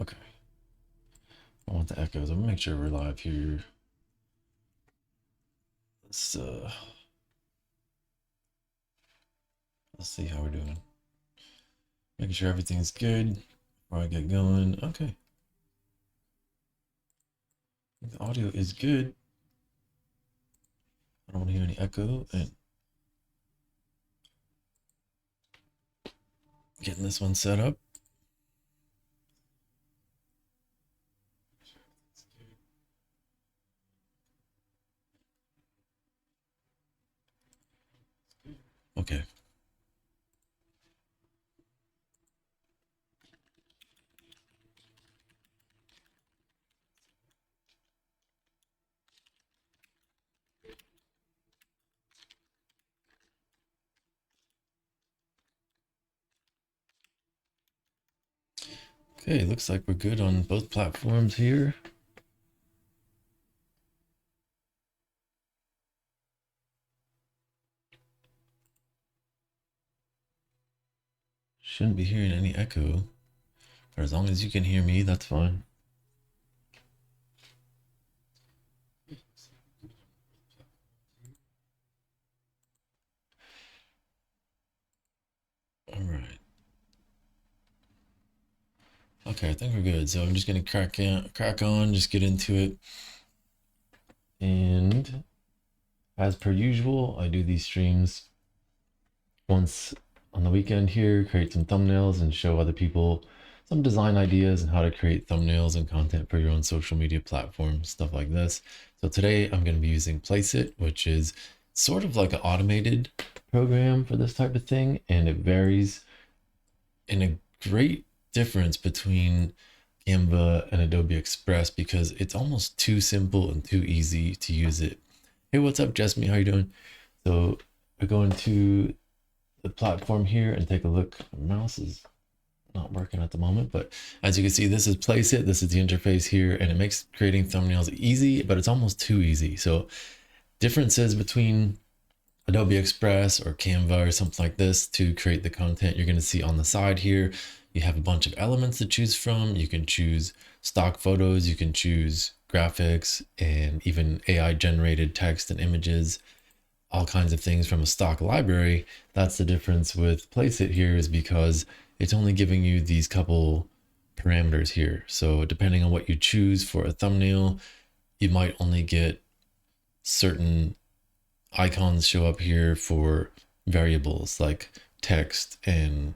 Okay. I want the echoes. I'm gonna make sure we're live here. Let's see how we're doing. Making sure everything's good before I get going. Okay. The audio is good. I don't want to hear any echo. And getting this one set up. Okay. Okay, looks like we're good on both platforms here. Shouldn't be hearing any echo. But as long as you can hear me, that's fine. All right. Okay, I think we're good. So I'm just gonna crack on, just get into it. And as per usual, I do these streams once on the weekend here, create some thumbnails and show other people some design ideas and how to create thumbnails and content for your own social media platforms, stuff like this. So today I'm going to be using Placeit, which is sort of like an automated program for this type of thing, and it varies in a great difference between Canva and Adobe Express because it's almost too simple and too easy to use it. Hey, what's up, Jessamy? How you doing? So I go into the platform here and take a look. My mouse is not working at the moment, but as you can see, this is Placeit. This is the interface here, and it makes creating thumbnails easy, but it's almost too easy. So differences between Adobe Express or Canva or something like this to create the content you're going to see on the side here. You have a bunch of elements to choose from. You can choose stock photos, you can choose graphics, and even AI generated text and images, all kinds of things from a stock library. That's the difference with Placeit here, is because it's only giving you these couple parameters here. So depending on what you choose for a thumbnail, you might only get certain icons show up here for variables like text and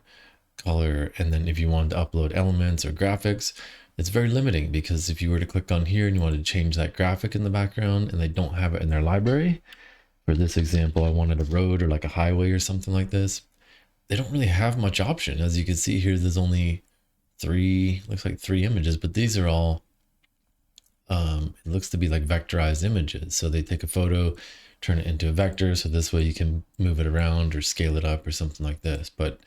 color. And then if you want to upload elements or graphics, it's very limiting, because if you were to click on here and you wanted to change that graphic in the background and they don't have it in their library, for this example, I wanted a road or like a highway or something like this, they don't really have much option. As you can see here, there's only looks like three images, but these are all, it looks to be like vectorized images. So they take a photo, turn it into a vector. So this way you can move it around or scale it up or something like this. But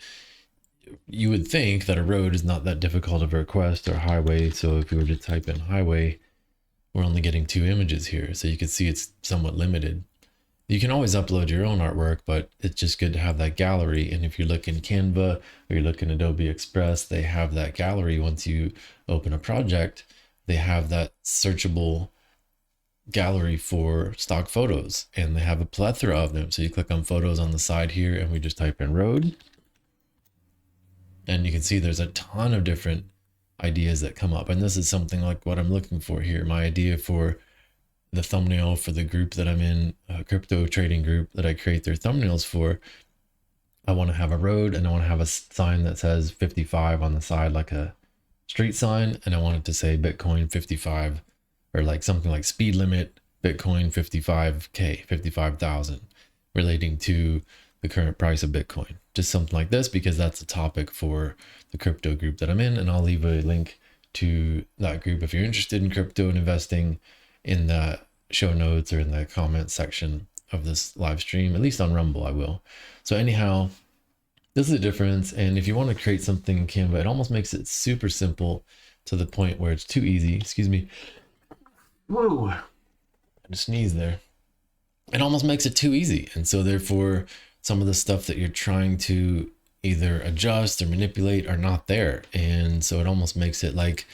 you would think that a road is not that difficult of a request, or a highway. So if you were to type in highway, we're only getting 2 images here. So you can see it's somewhat limited. You can always upload your own artwork, but it's just good to have that gallery. And if you look in Canva or you look in Adobe Express, they have that gallery. Once you open a project, they have that searchable gallery for stock photos, and they have a plethora of them. So you click on photos on the side here and we just type in road, and you can see there's a ton of different ideas that come up. And this is something like what I'm looking for here. My idea for the thumbnail for the group that I'm in, a crypto trading group that I create their thumbnails for, I want to have a road, and I want to have a sign that says 55 on the side, like a street sign. And I want it to say Bitcoin 55, or like something like speed limit Bitcoin 55K, 55,000, relating to the current price of Bitcoin. Just something like this, because that's the topic for the crypto group that I'm in. And I'll leave a link to that group if you're interested in crypto and investing in the show notes or in the comment section of this live stream. At least on Rumble I will. So anyhow, this is the difference. And if you want to create something in Canva, it almost makes it super simple to the point where it's too easy. Excuse me. Whoa, I just sneezed there. It almost makes it too easy. And so therefore, some of the stuff that you're trying to, either adjust or manipulate are not there. And so it almost makes it like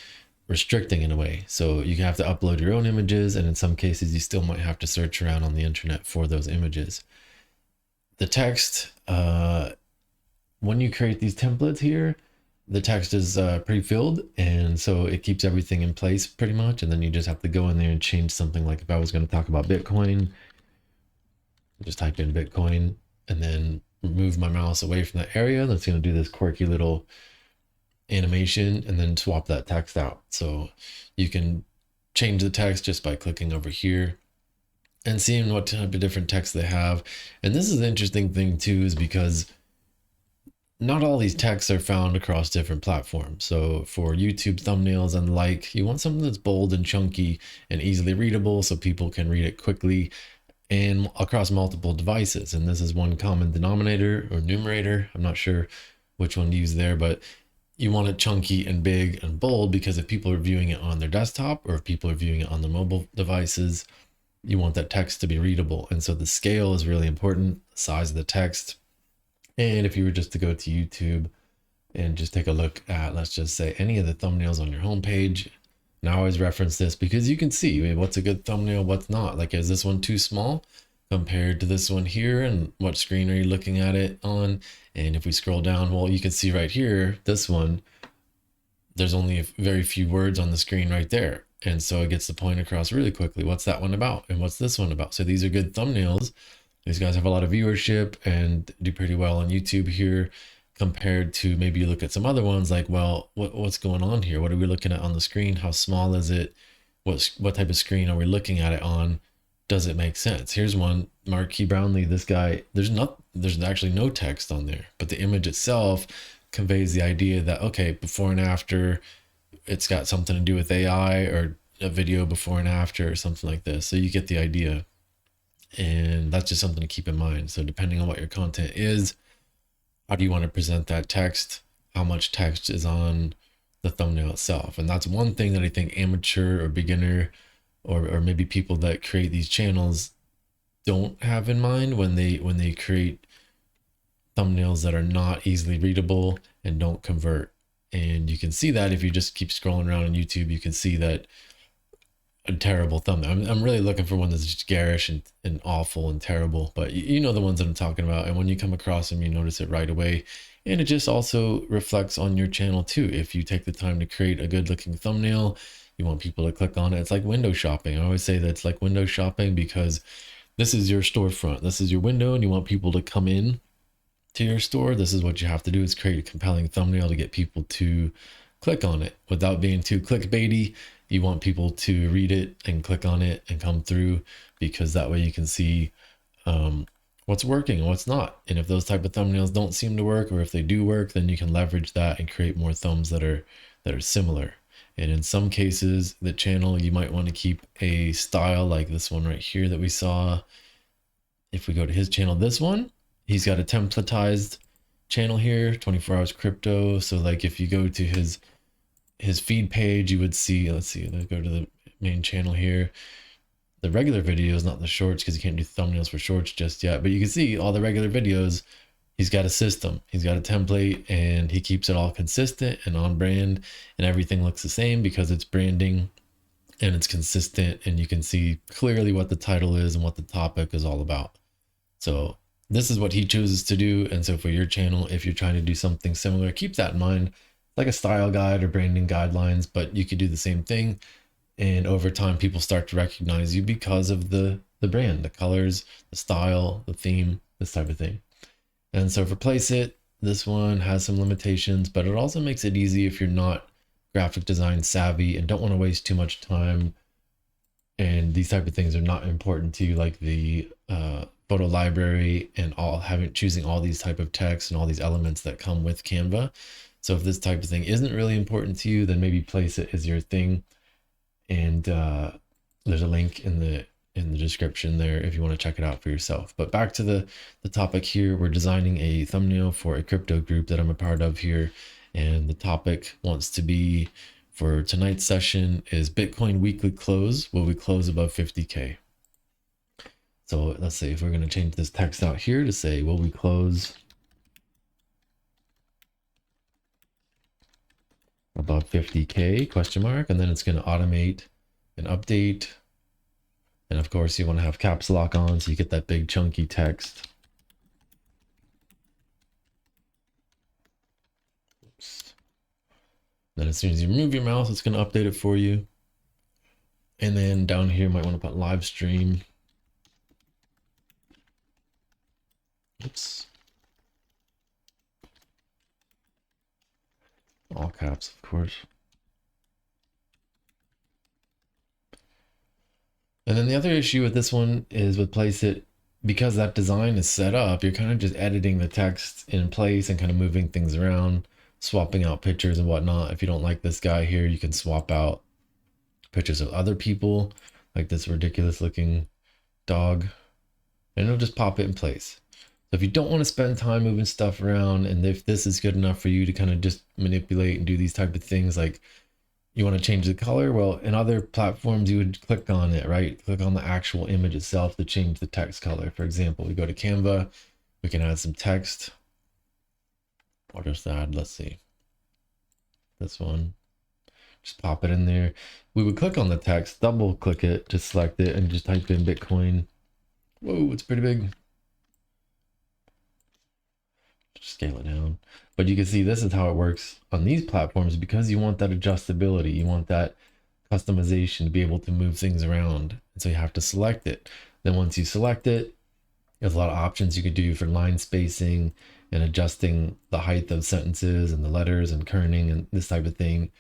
restricting in a way. So you have to upload your own images, and in some cases you still might have to search around on the internet for those images. The text, when you create these templates here, the text is pre-filled, and so it keeps everything in place pretty much, and then you just have to go in there and change something. Like if I was going to talk about Bitcoin, just type in Bitcoin and then move my mouse away from that area. That's going to do this quirky little animation and then swap that text out. So you can change the text just by clicking over here and seeing what type of different text they have. And this is the interesting thing too, is because not all these texts are found across different platforms. So for YouTube thumbnails and the like, you want something that's bold and chunky and easily readable so people can read it quickly and across multiple devices. And this is one common denominator or numerator. I'm not sure which one to use there, but you want it chunky and big and bold, because if people are viewing it on their desktop or if people are viewing it on the mobile devices, you want that text to be readable. And so the scale is really important, the size of the text. And if you were just to go to YouTube and just take a look at, let's just say, any of the thumbnails on your homepage, and I always reference this because you can see what's a good thumbnail, what's not. Like, is this one too small compared to this one here? And what screen are you looking at it on? And if we scroll down, well, you can see right here, this one, there's only very few words on the screen right there. And so it gets the point across really quickly. What's that one about? And what's this one about? So these are good thumbnails. These guys have a lot of viewership and do pretty well on YouTube here, compared to maybe you look at some other ones like, well, what's going on here? What are we looking at on the screen? How small is it? What type of screen are we looking at it on? Does it make sense? Here's one, Marquis Brownlee. This guy, there's actually no text on there, but the image itself conveys the idea that, okay, before and after, it's got something to do with AI or a video before and after or something like this. So you get the idea. And that's just something to keep in mind. So depending on what your content is, how do you want to present that text? How much text is on the thumbnail itself? And that's one thing that I think amateur or beginner or maybe people that create these channels don't have in mind when they create thumbnails that are not easily readable and don't convert. And you can see that if you just keep scrolling around on YouTube, you can see that a terrible thumbnail. I'm really looking for one that's just garish and awful and terrible, but you know the ones that I'm talking about. And when you come across them, you notice it right away. And it just also reflects on your channel too. If you take the time to create a good looking thumbnail, you want people to click on it. It's like window shopping. I always say that it's like window shopping because this is your storefront. This is your window, and you want people to come in to your store. This is what you have to do, is create a compelling thumbnail to get people to click on it without being too clickbaity. You want people to read it and click on it and come through, because that way you can see what's working and what's not. And if those type of thumbnails don't seem to work, or if they do work, then you can leverage that and create more thumbs that are similar. And in some cases, the channel, you might want to keep a style like this one right here that we saw. If we go to his channel, this one, he's got a templatized channel here, 24 hours crypto. So like if you go to his feed page, you would see, let's go to the main channel here, the regular videos, not the shorts, because you can't do thumbnails for shorts just yet, but you can see all the regular videos. He's got a system, he's got a template, and he keeps it all consistent and on brand, and everything looks the same because it's branding and it's consistent, and you can see clearly what the title is and what the topic is all about. So this is what he chooses to do. And so for your channel, if you're trying to do something similar, keep that in mind. Like a style guide or branding guidelines, but you could do the same thing. And over time, people start to recognize you because of the brand, the colors, the style, the theme, this type of thing. And so for Placeit, this one has some limitations, but it also makes it easy if you're not graphic design savvy and don't want to waste too much time. And these type of things are not important to you, like the photo library and choosing all these type of text and all these elements that come with Canva. So if this type of thing isn't really important to you, then maybe Placeit is your thing. And there's a link in the description there if you want to check it out for yourself. But back to the topic here, we're designing a thumbnail for a crypto group that I'm a part of here. And the topic wants to be, for tonight's session, is Bitcoin weekly close. Will we close above 50K? So let's say if we're going to change this text out here to say, will we close above 50K question mark, and then it's going to automate an update. And of course you want to have caps lock on so you get that big chunky text. Oops. Then as soon as you move your mouse, it's going to update it for you. And then down here, you might want to put live stream. Oops. All caps, of course. And then the other issue with this one is with place it, because that design is set up, you're kind of just editing the text in place and kind of moving things around, swapping out pictures and whatnot. If you don't like this guy here, you can swap out pictures of other people, like this ridiculous looking dog, and it'll just pop it in place. So if you don't want to spend time moving stuff around, and if this is good enough for you to kind of just manipulate and do these type of things, like you want to change the color, well, in other platforms you would click on it, right? Click on the actual image itself to change the text color. For example, we go to Canva, we can add some text. I'll just add, let's see, this one, just pop it in there. We would click on the text, double click it, just select it, and just type in Bitcoin. Whoa, it's pretty big. Just scale it down. But you can see this is how it works on these platforms, because you want that adjustability, you want that customization to be able to move things around. And so you have to select it. Then once you select it, there's a lot of options you could do for line spacing and adjusting the height of sentences and the letters and kerning and this type of thing.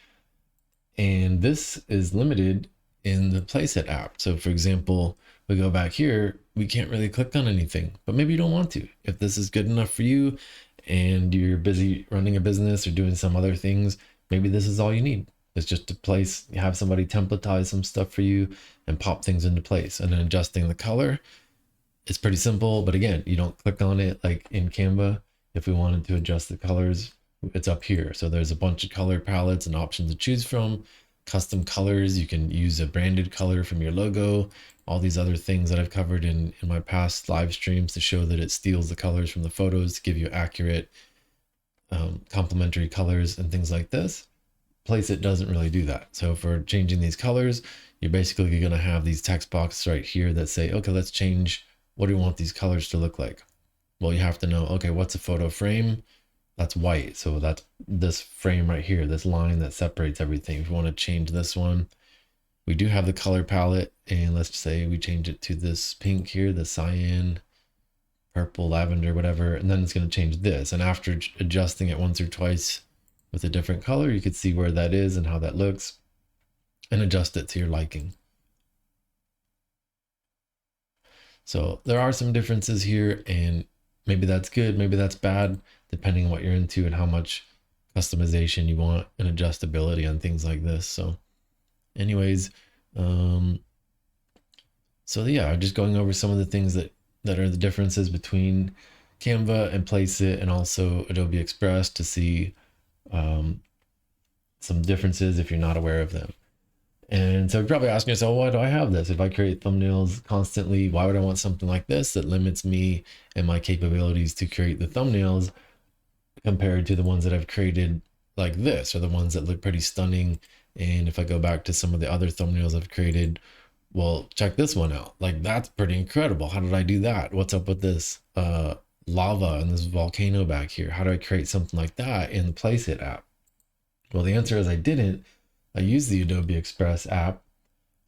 And this is limited in the Playset app. So for example, we go back here, we can't really click on anything, but maybe you don't want to. If this is good enough for you and you're busy running a business or doing some other things, maybe this is all you need. It's just to place, have somebody templatize some stuff for you and pop things into place. And then adjusting the color, it's pretty simple, but again, you don't click on it like in Canva. If we wanted to adjust the colors, it's up here. So there's a bunch of color palettes and options to choose from. Custom colors, you can use a branded color from your logo, all these other things that I've covered in my past live streams to show that it steals the colors from the photos to give you accurate complementary colors and things like this. Placeit doesn't really do that. So for changing these colors, you're basically going to have these text boxes right here that say, okay, let's change, what do we want these colors to look like? Well, you have to know, okay, what's a photo frame? That's white. So that's this frame right here, this line that separates everything. If we want to change this one, we do have the color palette, and let's say we change it to this pink here, the cyan, purple, lavender, whatever, and then it's going to change this. And after adjusting it once or twice with a different color, you could see where that is and how that looks and adjust it to your liking. So there are some differences here, and maybe that's good, maybe that's bad, depending on what you're into and how much customization you want and adjustability on things like this. So anyways, so yeah, just going over some of the things that are the differences between Canva and Placeit and also Adobe Express to see some differences if you're not aware of them. And so you're probably asking yourself, why do I have this? If I create thumbnails constantly, why would I want something like this that limits me and my capabilities to create the thumbnails compared to the ones that I've created like this, or the ones that look pretty stunning? And if I go back to some of the other thumbnails I've created, well, check this one out. Like, that's pretty incredible. How did I do that? What's up with this lava and this volcano back here? How do I create something like that in the Placeit app? Well, the answer is I didn't. I use the Adobe Express app.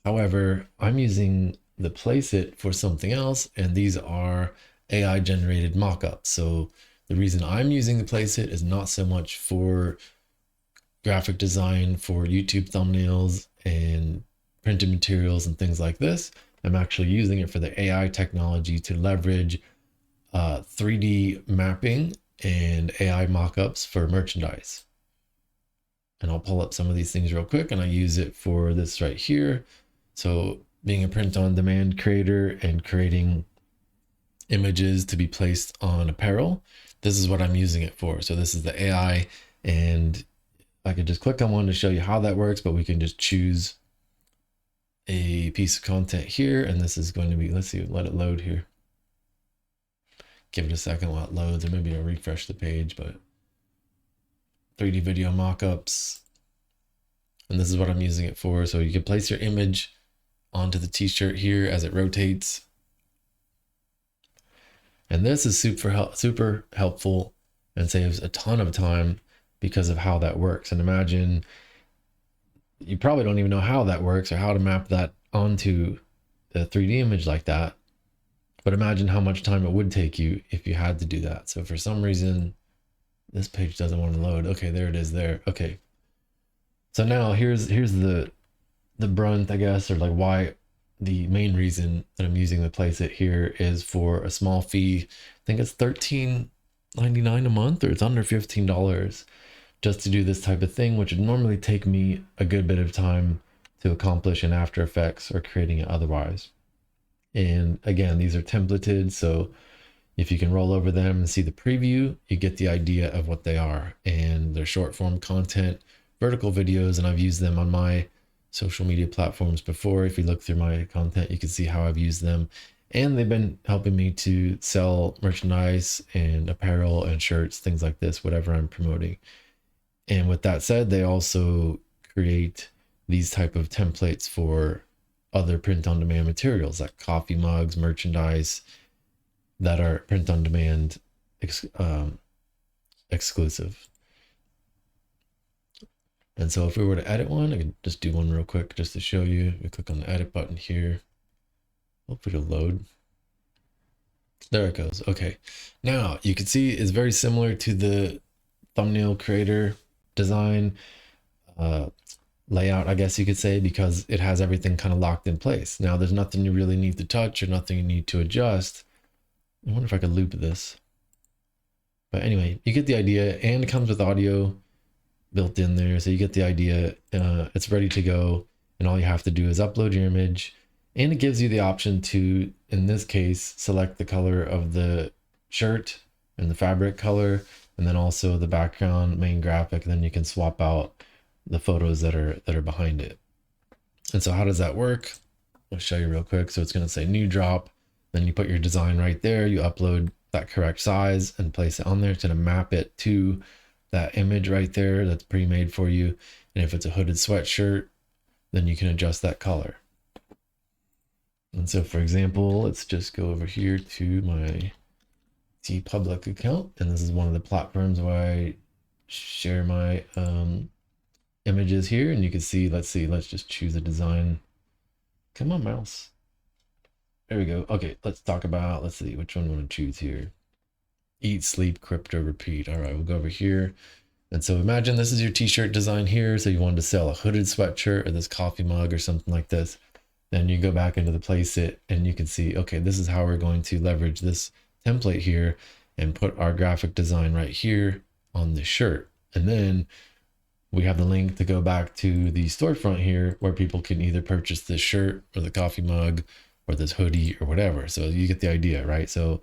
However, I'm using the Placeit for something else, and these are AI generated mockups. So the reason I'm using the Placeit is not so much for graphic design for YouTube thumbnails and printed materials and things like this. I'm actually using it for the AI technology to leverage 3D mapping and AI mockups for merchandise. And I'll pull up some of these things real quick, and I use it for this right here. So being a print on demand creator and creating images to be placed on apparel, this is what I'm using it for. So this is the AI, and I could just click on one to show you how that works, but we can just choose a piece of content here, and this is going to be, let's see, let it load here. Give it a second while it loads, or maybe I'll refresh the page, but 3D video mockups. and this is what I'm using it for. So you can place your image onto the t-shirt here as it rotates. And this is super helpful and saves a ton of time because of how that works. And imagine, you probably don't even know how that works or how to map that onto a 3D image like that. But imagine how much time it would take you if you had to do that. So for some reason, this page doesn't want to load. Okay, there it is there. Okay. So now here's the brunt, I guess, or like why the main reason that I'm using to place it here is for a small fee. I think it's $13.99 a month, or it's under $15 just to do this type of thing, which would normally take me a good bit of time to accomplish in After Effects or creating it otherwise. And again, these are templated, so if you can roll over them and see the preview, you get the idea of what they are. And they're short form content, vertical videos, and I've used them on my social media platforms before. If you look through my content, you can see how I've used them. And they've been helping me to sell merchandise and apparel and shirts, things like this, whatever I'm promoting. And with that said, they also create these type of templates for other print on demand materials like coffee mugs, merchandise that are print on demand exclusive. And so if we were to edit one, I could just do one real quick just to show you. We click on the edit button here. Hopefully it'll load. There it goes. Okay. Now you can see it's very similar to the thumbnail creator design layout, I guess you could say, because it has everything kind of locked in place. Now there's nothing you really need to touch or nothing you need to adjust. I wonder if I could loop this. But anyway, you get the idea, and it comes with audio built in there. So you get the idea. It's ready to go. And all you have to do is upload your image. And it gives you the option to, in this case, select the color of the shirt and the fabric color, and then also the background main graphic. And then you can swap out the photos that are behind it. And so how does that work? I'll show you real quick. So it's going to say new drop. Then you put your design right there. You upload that correct size and place it on there. It's going to map it to that image right there that's pre-made for you. And if it's a hooded sweatshirt, then you can adjust that color. And so for example, let's just go over here to my TeePublic account. And this is one of the platforms where I share my images here. And you can see, let's just choose a design. Come on, mouse. There we go. Okay, let's talk about, let's see, which one we want to choose here. Eat, sleep, crypto, repeat. All right, we'll go over here. And so imagine this is your t-shirt design here. So you wanted to sell a hooded sweatshirt or this coffee mug or something like this. Then you go back into the place it, and you can see, okay, this is how we're going to leverage this template here and put our graphic design right here on the shirt. And then we have the link to go back to the storefront here where people can either purchase this shirt or the coffee mug or this hoodie or whatever. So you get the idea, right? So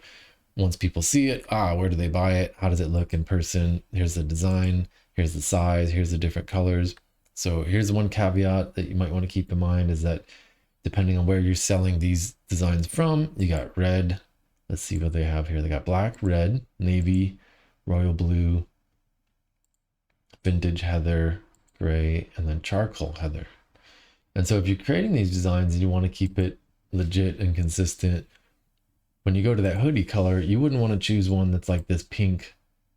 once people see it, where do they buy it? How does it look in person? Here's the design, here's the size, here's the different colors. So here's one caveat that you might want to keep in mind is that depending on where you're selling these designs from, you got red. Let's see what they have here. They got black, red, navy, royal blue, vintage heather, gray, and then charcoal heather. And so if you're creating these designs and you want to keep it legit and consistent, when you go to that hoodie color, you wouldn't want to choose one that's like this pink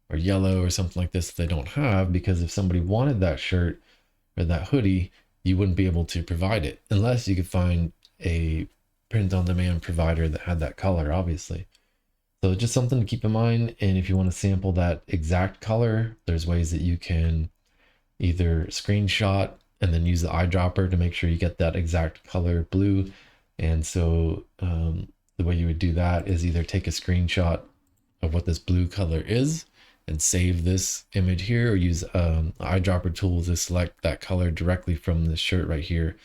or yellow or something like this that they don't have, because if somebody wanted that shirt or that hoodie, you wouldn't be able to provide it unless you could find a print on demand provider that had that color, obviously. So just something to keep in mind. And if you want to sample that exact color, there's ways that you can either screenshot and then use the eyedropper to make sure you get that exact color blue. And so the way you would do that is either take a screenshot of what this blue color is and save this image here, or use the eyedropper tool to select that color directly from the shirt right here.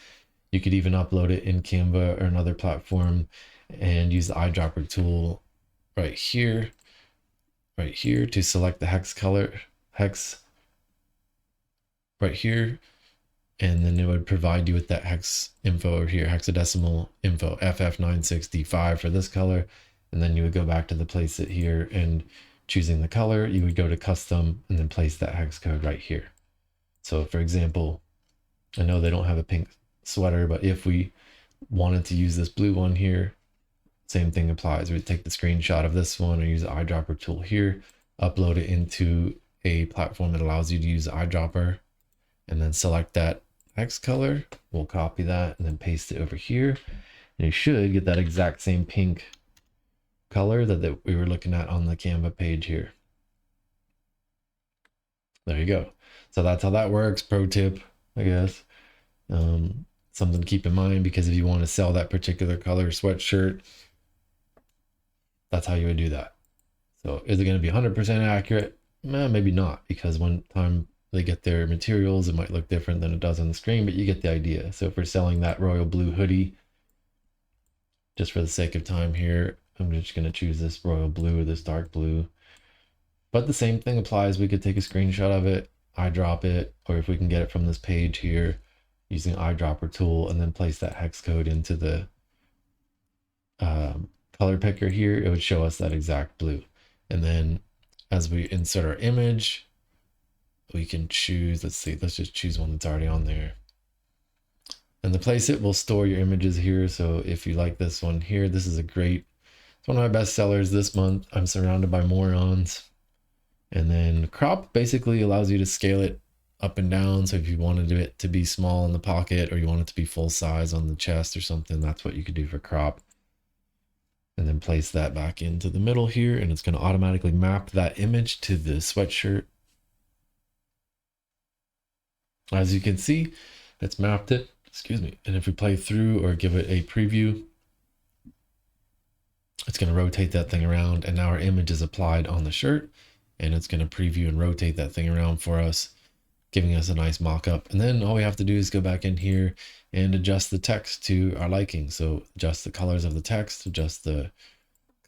You could even upload it in Canva or another platform and use the eyedropper tool right here to select the hex color, hex right here. And then it would provide you with that hex info over here, hexadecimal info, FF96D5 for this color. And then you would go back to the place it here and choosing the color, you would go to custom and then place that hex code right here. So for example, I know they don't have a pink sweater, but if we wanted to use this blue one here, same thing applies. We take the screenshot of this one or use the eyedropper tool here, upload it into a platform that allows you to use the eyedropper, and then select that text color. We'll copy that and then paste it over here. And you should get that exact same pink color that we were looking at on the Canva page here. There you go. So that's how that works. Pro tip, I guess. Something to keep in mind, because if you want to sell that particular color sweatshirt, that's how you would do that. So is it going to be 100% accurate? Maybe not, because one time they get their materials, it might look different than it does on the screen, but you get the idea. So if we're selling that royal blue hoodie, just for the sake of time here, I'm just going to choose this royal blue or this dark blue. But the same thing applies. We could take a screenshot of it, eyedrop it, or if we can get it from this page here using eyedropper tool, and then place that hex code into the color picker here, it would show us that exact blue. And then as we insert our image, we can choose, let's just choose one that's already on there. And to place it, we'll store your images here. So if you like this one here, this is it's one of my best sellers this month. I'm surrounded by morons. And then crop basically allows you to scale it up and down. So if you wanted it to be small in the pocket, or you want it to be full size on the chest or something, that's what you could do for crop. And then place that back into the middle here, and it's going to automatically map that image to the sweatshirt. As you can see, it's mapped it, excuse me. And if we play through or give it a preview, it's going to rotate that thing around, and now our image is applied on the shirt, and it's going to preview and rotate that thing around for us, giving us a nice mock-up. And then all we have to do is go back in here and adjust the text to our liking. So adjust the colors of the text, adjust the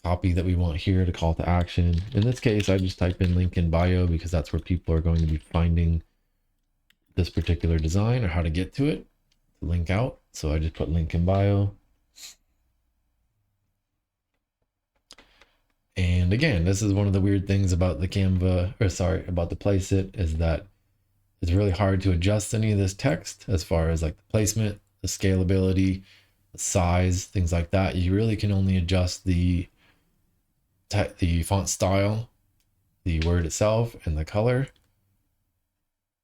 copy that we want here to call to action. In this case, I just type in link in bio, because that's where people are going to be finding this particular design or how to get to it, to link out. So I just put link in bio. And again, this is one of the weird things about the Canva, about the Placeit, is that it's really hard to adjust any of this text as far as like the placement, the scalability, the size, things like that. You really can only adjust the font style, the word itself, and the color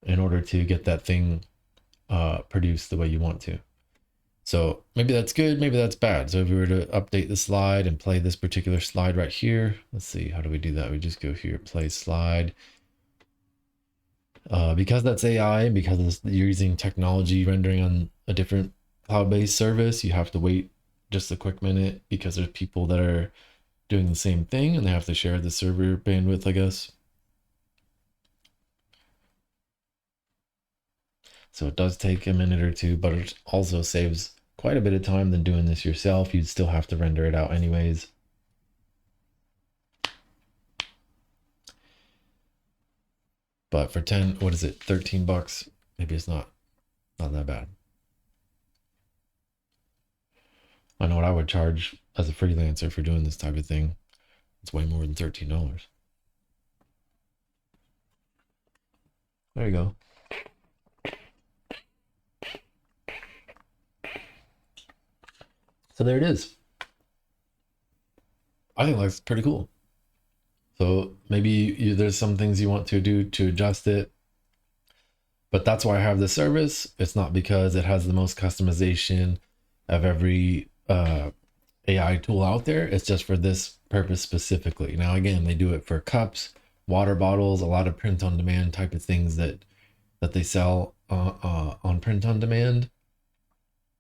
in order to get that thing produced the way you want to. So maybe that's good, maybe that's bad. So if we were to update the slide and play this particular slide right here, let's see, how do we do that? We just go here, play slide. Because that's AI, because you're using technology rendering on a different cloud-based service, you have to wait just a quick minute, because there's people that are doing the same thing and they have to share the server bandwidth, I guess. So it does take a minute or two, but it also saves quite a bit of time than doing this yourself. You'd still have to render it out anyways. But for 13 bucks, maybe it's not that bad. I know what I would charge as a freelancer for doing this type of thing. It's way more than $13. There you go. So there it is. I think that's pretty cool. So maybe there's some things you want to do to adjust it, but that's why I have this service. It's not because it has the most customization of every AI tool out there. It's just for this purpose specifically. Now, again, they do it for cups, water bottles, a lot of print on demand type of things that they sell on print on demand.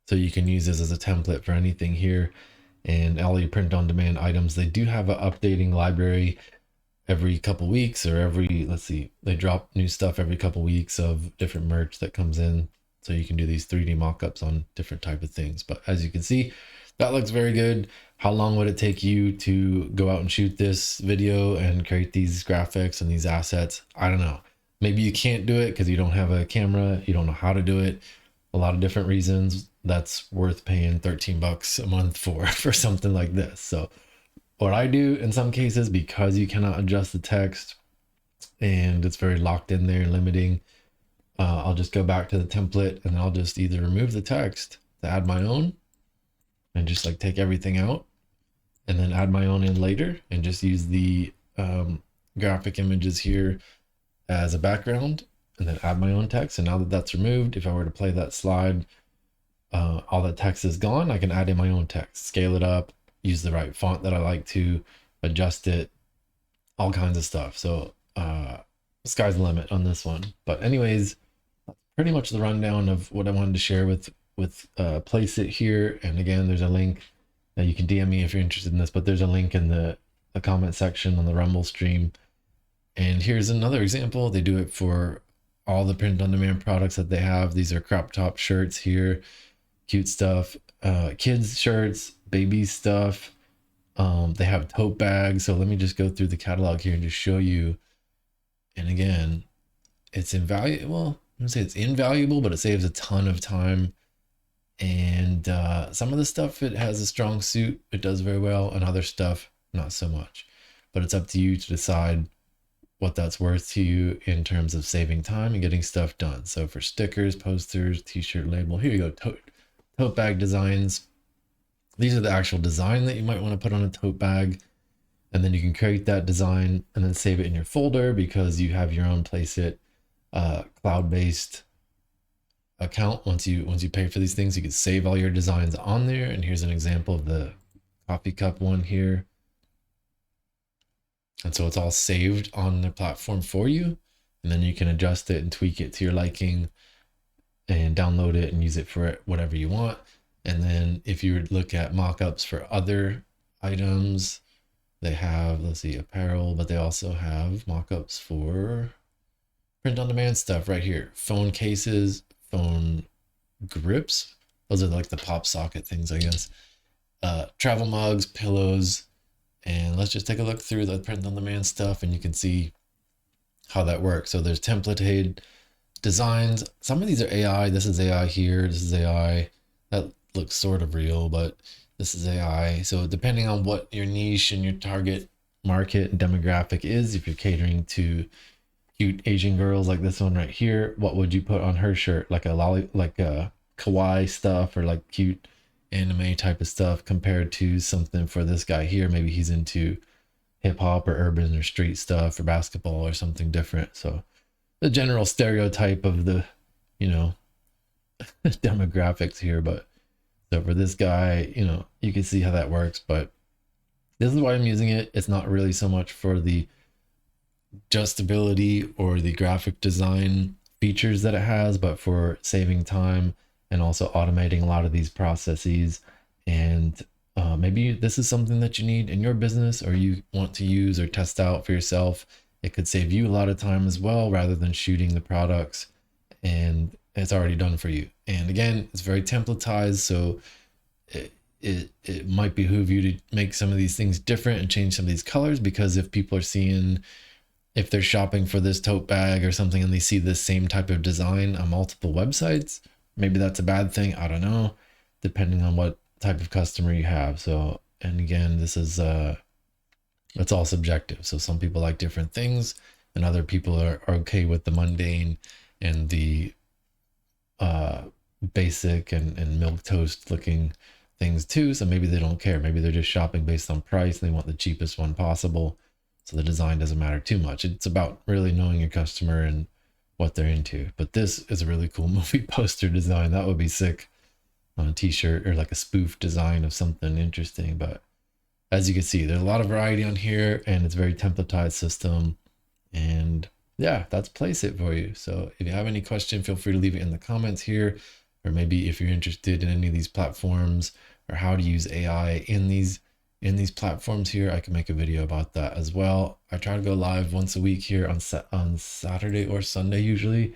So you can use this as a template for anything here, and all your print on demand items. They do have an updating library every couple weeks, or let's see, they drop new stuff every couple weeks of different merch that comes in. So you can do these 3D mockups on different type of things. But as you can see, that looks very good. How long would it take you to go out and shoot this video and create these graphics and these assets? I don't know. Maybe you can't do it because you don't have a camera. You don't know how to do it. A lot of different reasons. That's worth paying 13 bucks a month for something like this. So what I do in some cases, because you cannot adjust the text and it's very locked in there, limiting, I'll just go back to the template and I'll just either remove the text to add my own and just like take everything out and then add my own in later and just use the graphic images here as a background and then add my own text. And now that that's removed, if I were to play that slide, all that text is gone. I can add in my own text, scale it up, use the right font that I like to, adjust it, all kinds of stuff. So sky's the limit on this one. But anyways, pretty much the rundown of what I wanted to share with Place It here. And again, there's a link that you can DM me if you're interested in this, but there's a link in the comment section on the Rumble stream. And here's another example. They do it for all the print on demand products that they have. These are crop top shirts here, cute stuff, kids shirts, baby stuff. They have tote bags. So let me just go through the catalog here and just show you. And again, it's invaluable. Well, I'm gonna say it's invaluable, but it saves a ton of time. And some of the stuff, it has a strong suit, it does very well, and other stuff, not so much. But it's up to you to decide what that's worth to you in terms of saving time and getting stuff done. So for stickers, posters, t-shirt label, here you go, tote bag designs. These are the actual design that you might want to put on a tote bag. And then you can create that design and then save it in your folder because you have your own Place It cloud-based account. Once you pay for these things, you can save all your designs on there. And here's an example of the coffee cup one here. And so it's all saved on the platform for you. And then you can adjust it and tweak it to your liking and download it and use it for whatever you want. And then if you look at mock-ups for other items, they have, let's see, apparel, but they also have mock-ups for print on demand stuff right here. Phone cases, phone grips. Those are like the pop socket things, I guess. Travel mugs, pillows. And let's just take a look through the print on demand stuff and you can see how that works. So there's templated designs. Some of these are AI. This is AI here. This is AI. That looks sort of real, but this is AI. So depending on what your niche and your target market and demographic is, if you're catering to cute Asian girls like this one right here, what would you put on her shirt? Like a kawaii stuff or like cute anime type of stuff compared to something for this guy here. Maybe he's into hip hop or urban or street stuff or basketball or something different. So the general stereotype of the, you know, demographics here. But so for this guy, you know, you can see how that works, but this is why I'm using it. It's not really so much for the adjustability or the graphic design features that it has, but for saving time and also automating a lot of these processes. And maybe this is something that you need in your business or you want to use or test out for yourself. It could save you a lot of time as well, rather than shooting the products and it's already done for you. And again, it's very templatized, so it might behoove you to make some of these things different and change some of these colors, because if people are seeing, if they're shopping for this tote bag or something and they see this same type of design on multiple websites, maybe that's a bad thing. I don't know, depending on what type of customer you have. So, and again, this is it's all subjective. So some people like different things and other people are okay with the mundane and the basic and milk toast looking things too. So maybe they don't care. Maybe they're just shopping based on price and they want the cheapest one possible. So the design doesn't matter too much. It's about really knowing your customer and what they're into. But this is a really cool movie poster design. That would be sick on a t-shirt, or like a spoof design of something interesting. But as you can see, there's a lot of variety on here and it's a very templatized system. And yeah, that's Place It for you. So if you have any question, feel free to leave it in the comments here, or maybe if you're interested in any of these platforms or how to use AI in these platforms here, I can make a video about that as well. I try to go live once a week here on Saturday or Sunday usually.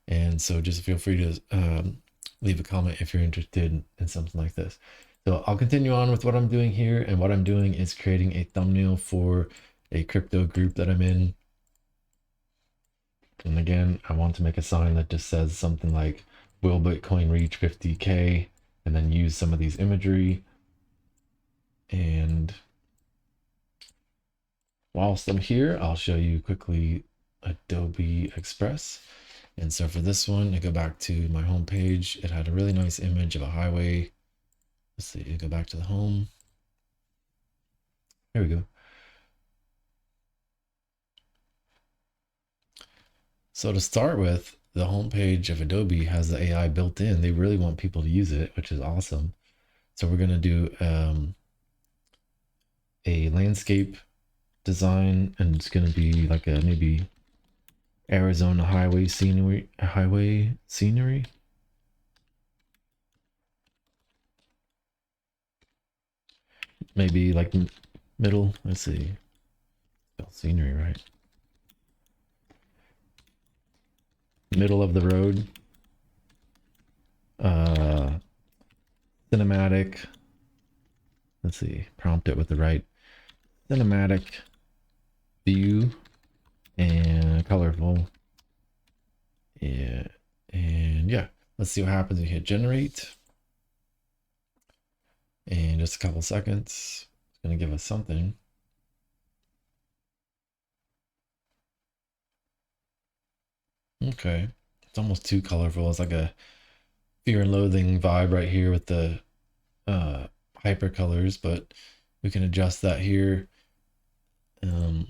And so just feel free to leave a comment if you're interested in something like this. So I'll continue on with what I'm doing here. And what I'm doing is creating a thumbnail for a crypto group that I'm in. And again, I want to make a sign that just says something like, will Bitcoin reach 50K? And then use some of these imagery. And whilst I'm here, I'll show you quickly Adobe Express. And so for this one, I go back to my home page. It had a really nice image of a highway. Let's see, go back to the home. There we go. So to start with, the homepage of Adobe has the AI built in. They really want people to use it, which is awesome. So we're going to do a landscape design, and it's going to be like a maybe Arizona highway scenery. Maybe like middle. Let's see. Spell scenery right. Middle of the road. Cinematic. Let's see. Prompt it with the right cinematic view and colorful. Yeah. And yeah, let's see what happens when you hit generate. In just a couple seconds, it's going to give us something. Okay. It's almost too colorful. It's like a Fear and Loathing vibe right here with the hyper colors, but we can adjust that here. We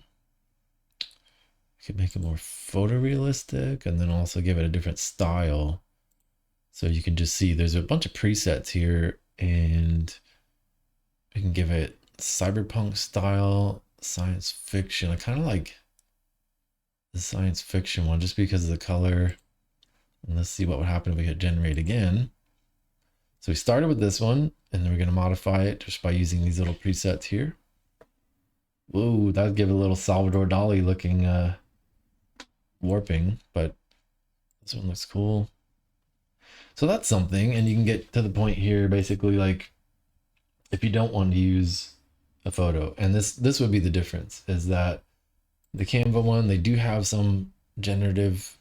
could make it more photorealistic and then also give it a different style. So you can just see there's a bunch of presets here, and we can give it cyberpunk style, science fiction. I kind of like the science fiction one just because of the color. And let's see what would happen if we hit generate again. So we started with this one, and then we're going to modify it just by using these little presets here. Whoa, that'd give it a little Salvador Dali looking warping, but this one looks cool. So that's something, and you can get to the point here basically like if you don't want to use a photo, and this would be the difference, is that the Canva one, they do have some generative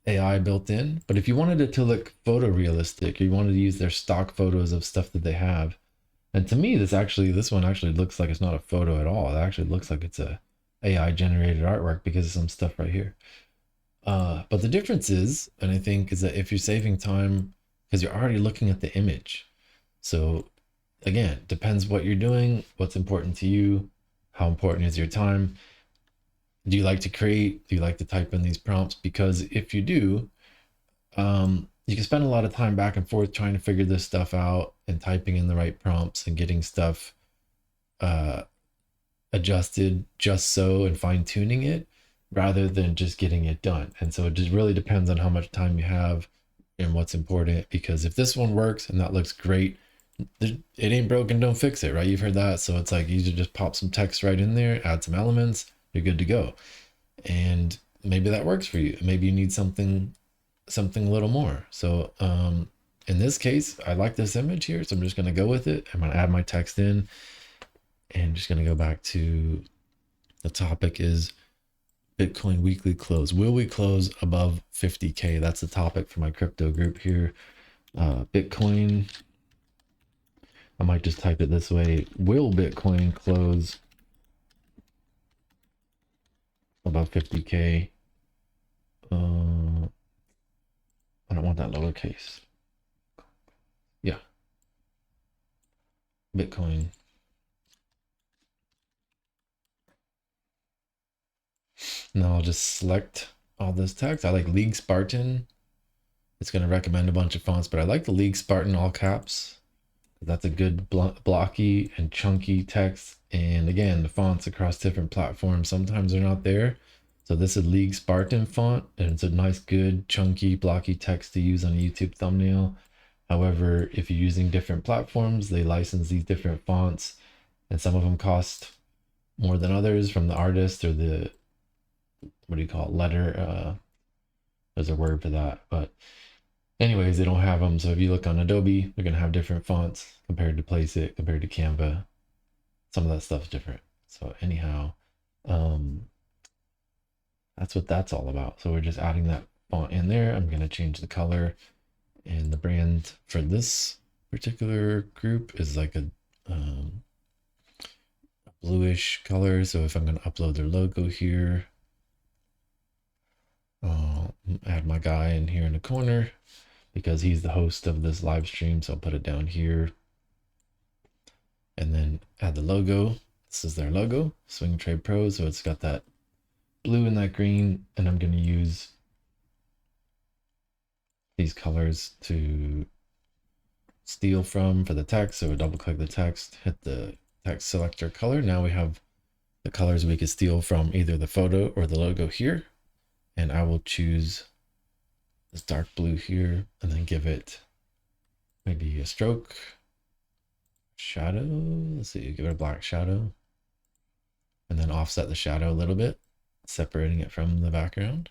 AI built in, but if you wanted it to look photorealistic, or you wanted to use their stock photos of stuff that they have, and to me this one actually looks like it's not a photo at all. It actually looks like it's a AI generated artwork because of some stuff right here. But the difference is, and I think, is that if you're saving time because you're already looking at the image. So again, depends what you're doing, what's important to you, how important is your time. Do you like to create? Do you like to type in these prompts? Because if you do, you can spend a lot of time back and forth trying to figure this stuff out and typing in the right prompts and getting stuff adjusted just so, and fine tuning it rather than just getting it done. And so it just really depends on how much time you have and what's important, because if this one works and that looks great, it ain't broken, don't fix it, right? You've heard that. So it's like you just pop some text right in there, add some elements, you're good to go. And maybe that works for you. Maybe you need something a little more. So in this case, I like this image here, so I'm just going to go with it. I'm going to add my text in, and just going to go back to the topic is Bitcoin weekly close. Will we close above 50K? That's the topic for my crypto group here. Bitcoin, I might just type it this way. Will Bitcoin close above 50K? I don't want that lowercase. Yeah. Bitcoin. Now I'll just select all this text. I like League Spartan. It's going to recommend a bunch of fonts, but I like the League Spartan all caps. That's a good blocky and chunky text. And again, the fonts across different platforms, sometimes they're not there. So this is League Spartan font, and it's a nice, good, chunky, blocky text to use on a YouTube thumbnail. However, if you're using different platforms, they license these different fonts, and some of them cost more than others from the artist or the, what do you call it, letter. There's a word for that. But anyways, they don't have them. So if you look on Adobe, they're going to have different fonts compared to Placeit, compared to Canva. Some of that stuff's different. So anyhow, that's what that's all about. So we're just adding that font in there. I'm going to change the color, and the brand for this particular group is like a bluish color. So if I'm going to upload their logo here, I'll add my guy in here in the corner because he's the host of this live stream. So I'll put it down here and then add the logo. This is their logo, Swing Trade Pro. So it's got that blue and that green, and I'm going to use these colors to steal from for the text. So double click the text, hit the text selector color. Now we have the colors we could steal from either the photo or the logo here. And I will choose this dark blue here and then give it maybe a stroke, shadow. Let's see, give it a black shadow and then offset the shadow a little bit, separating it from the background.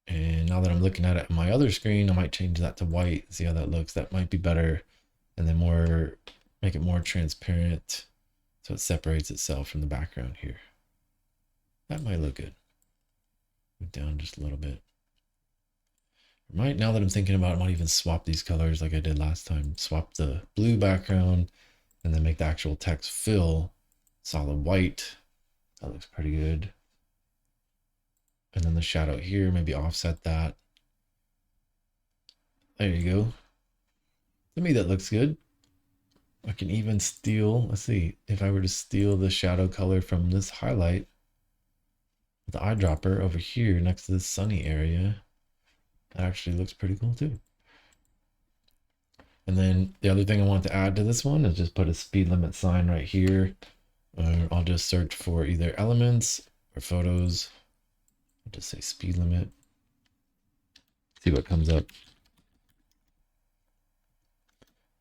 And now that I'm looking at it on my other screen, I might change that to white, see how that looks. That might be better. And then make it more transparent so it separates itself from the background here. That might look good. Move down just a little bit. Now that I'm thinking about it, I might even swap these colors like I did last time. Swap the blue background and then make the actual text fill solid white. That looks pretty good. And then the shadow here, maybe offset that. There you go. To me, that looks good. I can even steal, let's see, if I were to steal the shadow color from this highlight, the eyedropper over here next to this sunny area, that actually looks pretty cool too. And then the other thing I want to add to this one is just put a speed limit sign right here. I'll just search for either elements or photos. I'll just say speed limit. See what comes up.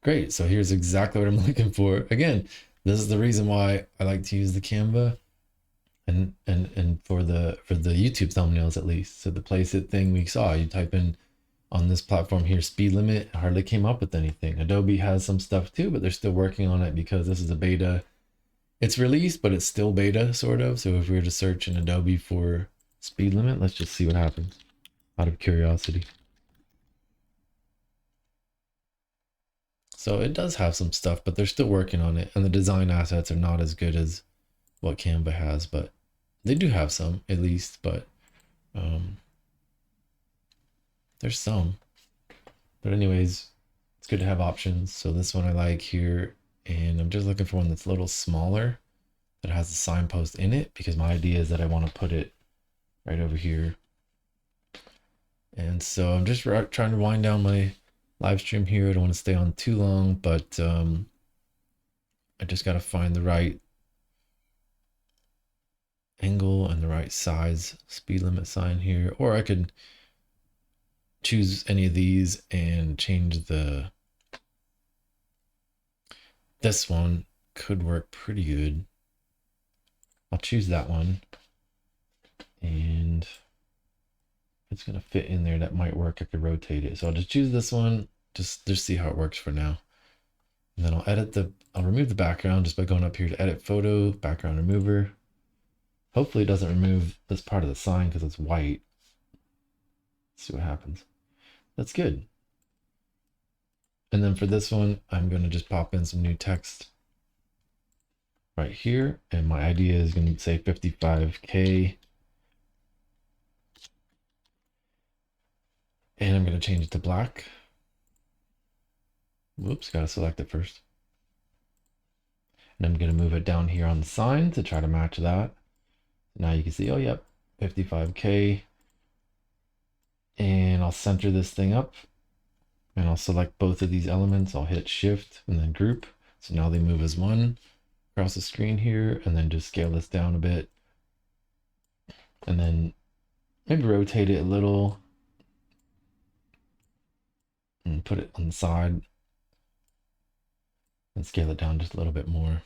Great, so here's exactly what I'm looking for. Again, this is the reason why I like to use the Canva and for the YouTube thumbnails at least. So the place it thing we saw, you type in on this platform here, speed limit, hardly came up with anything. Adobe has some stuff too, but they're still working on it because this is a beta. It's released, but it's still beta sort of. So if we were to search in Adobe for speed limit, let's just see what happens out of curiosity. So it does have some stuff, but they're still working on it. And the design assets are not as good as what Canva has, but they do have some at least, but there's some. But anyways, it's good to have options. So this one I like here, and I'm just looking for one that's a little smaller that has a signpost in it, because my idea is that I want to put it right over here. And so I'm just trying to wind down my live stream here. I don't want to stay on too long, but I just got to find the right angle and the right size speed limit sign here, or I could choose any of these and change this one could work pretty good. I'll choose that one, and it's gonna fit in there. That might work. I could rotate it, so I'll just choose this one, just see how it works for now. And then I'll remove the background just by going up here to edit photo, background remover. Hopefully it doesn't remove this part of the sign because it's white. Let's see what happens. That's good. And then for this one, I'm going to just pop in some new text right here. And my idea is going to say 55K. And I'm going to change it to black. Whoops, got to select it first. And I'm going to move it down here on the sign to try to match that. Now you can see, oh, yep, 55K. And I'll center this thing up, and I'll select both of these elements. I'll hit shift and then group. So now they move as one across the screen here, and then just scale this down a bit. And then maybe rotate it a little and put it on the side and scale it down just a little bit more.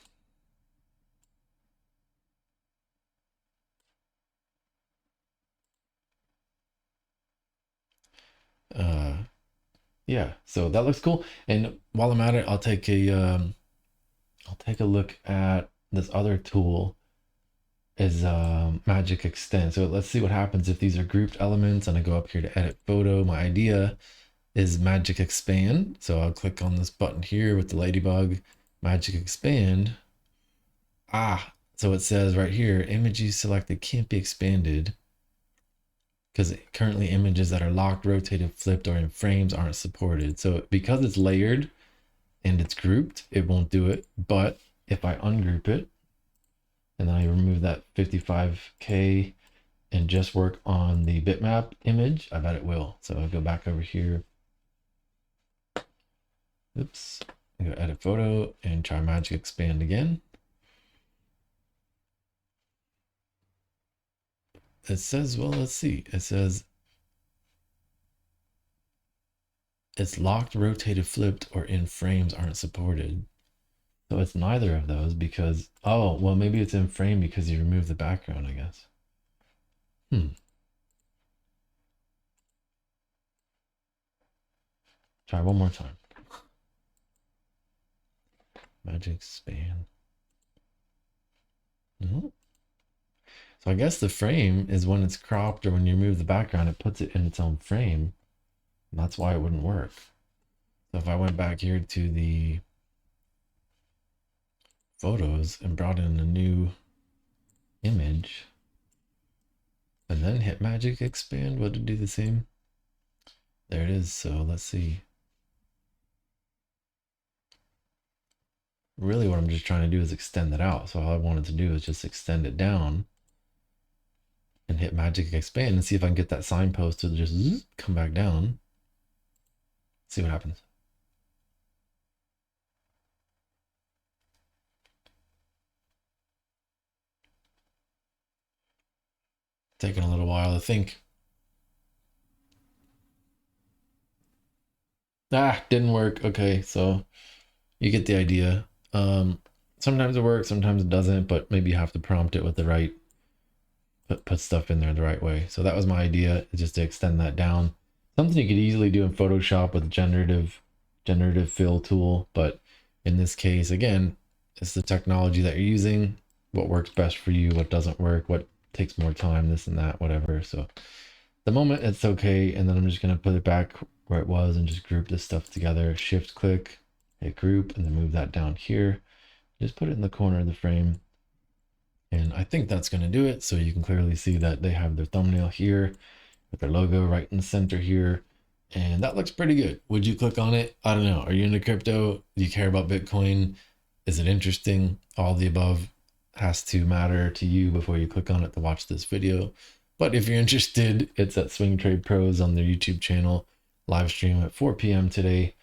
Yeah, so that looks cool. And while I'm at it, I'll take a look at this other tool, is Magic Extend. So let's see what happens if these are grouped elements, and I go up here to edit photo. My idea is Magic Expand. So I'll click on this button here with the ladybug, Magic Expand. So it says right here, image you selected can't be expanded. because currently images that are locked, rotated, flipped, or in frames aren't supported. So because it's layered and it's grouped, it won't do it. But if I ungroup it and then I remove that 55K and just work on the bitmap image, I bet it will. So I'll go back over here. Oops. I go edit photo and try magic expand again. It says, well, let's see. It says it's locked, rotated, flipped, or in frames aren't supported. So it's neither of those because, oh, well, maybe it's in frame because you removed the background, I guess. Try one more time. Magic span. No. So I guess the frame is when it's cropped or when you remove the background, it puts it in its own frame. And that's why it wouldn't work. So if I went back here to the photos and brought in a new image and then hit magic expand, would it do the same? There it is. So let's see. Really what I'm just trying to do is extend it out. So all I wanted to do is just extend it down and hit magic expand and see if I can get that signpost to just come back down. See what happens. Taking a little while to think. Didn't work. Okay, so you get the idea. Sometimes it works, sometimes it doesn't, but maybe you have to prompt it with the right, put stuff in there the right way. So that was my idea, just to extend that down. Something you could easily do in Photoshop with generative fill tool, but in this case, again, it's the technology that you're using, what works best for you, what doesn't work, what takes more time, this and that, whatever. So the moment it's okay, and then I'm just gonna put it back where it was and just group this stuff together. Shift click, hit group, and then move that down here. Just put it in the corner of the frame. And I think that's gonna do it. So you can clearly see that they have their thumbnail here with their logo right in the center here. And that looks pretty good. Would you click on it? I don't know. Are you into crypto? Do you care about Bitcoin? Is it interesting? All the above has to matter to you before you click on it to watch this video. But if you're interested, it's at Swing Trade Pros on their YouTube channel, live stream at 4 p.m. today,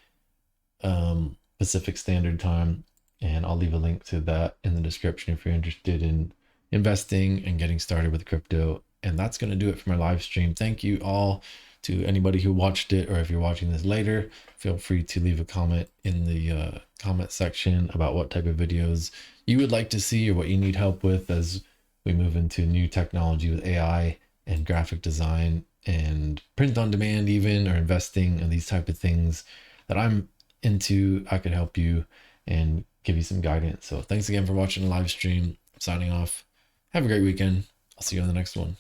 Pacific Standard Time. And I'll leave a link to that in the description if you're interested in investing and getting started with crypto. And that's going to do it for my live stream. Thank you all to anybody who watched it, or if you're watching this later, feel free to leave a comment in the comment section about what type of videos you would like to see or what you need help with as we move into new technology with AI and graphic design and print on demand even, or investing in these type of things that I'm into. I could help you and give you some guidance. So thanks again for watching the live stream. I'm signing off. Have a great weekend. I'll see you on the next one.